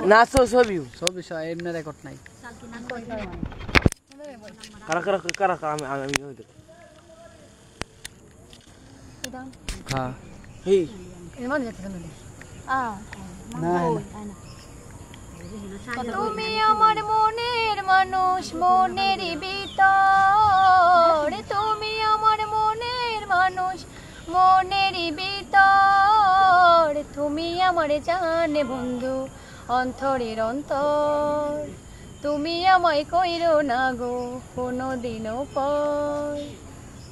না ছবি ছবি এমনি রেকর্ড নাই কারা কারা কারা কারা আমি হ্যাঁ এই এমন যেতে না না তুমি আমার মনের মানুষ মনেরই ভিতর তুমি আমার মনের মানুষ মনেরই ভিতর তুমি আমার জানে বন্ধু অন্তরের অন্তর তুমি আমায় কইরো না গো কোনোদিনও পর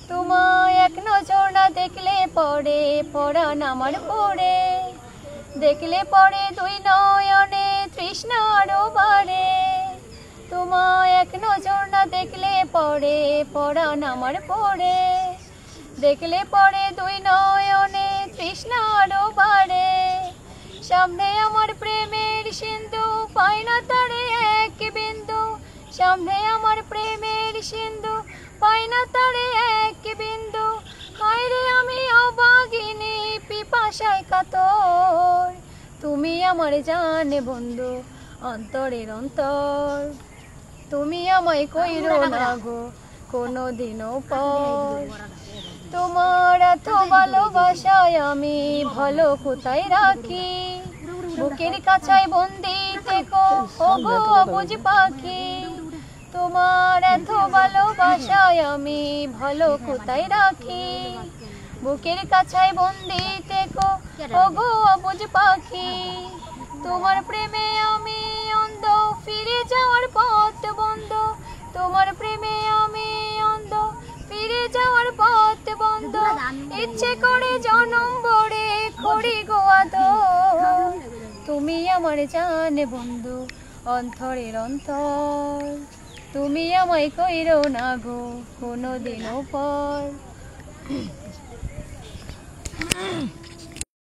তোমায় এক নজর না দেখলে পড়ে পরাণ আমার পড়ে দেখলে পড়ে দুই নয়নে তৃষ্ণা আরো বাড়ে তোমায় এক নজর না দেখলে পড়ে পরাণ আমার পড়ে দেখলে পড়ে দুই নয়নে তৃষ্ণা আরো বাড়ে সামনে আমার প্রেমের সিন্ধু পাই না তারে এক বিন্দু সামনে আমার প্রেমের সিন্ধু পাই না তারে এক বিন্দু হায়রে আমি অবাগিনী পিপাসায় কাতর তুমি আমার জানে বন্ধু অন্তরের অন্তর তুমি আমায় কইরো না গো কোনোদিনও পর তোমার এত ভালোবাসায় আমি ভালো কোথায় রাখি বুকের কাছায় বন্দি থেকো ওগো অবুঝ পাখি তোমার এত ভালোবাসায় আমি ভালো কোথায় রাখি বুকের কাছায় বন্দি থেকো ওগো অবুঝ পাখি তোমার প্রেমে আমি অন্ধ ফিরে যাওয়ার পথ বন্ধ তোমার প্রেমে আমি অন্ধ ফিরে যাওয়ার পথ বন্ধ ইচ্ছে করে জনম ভরে করি গো আদর তুমি আমার জানে বন্ধু অন্তরের অন্তর তুমি আমায় কইরো না গো কোনোদিনও পর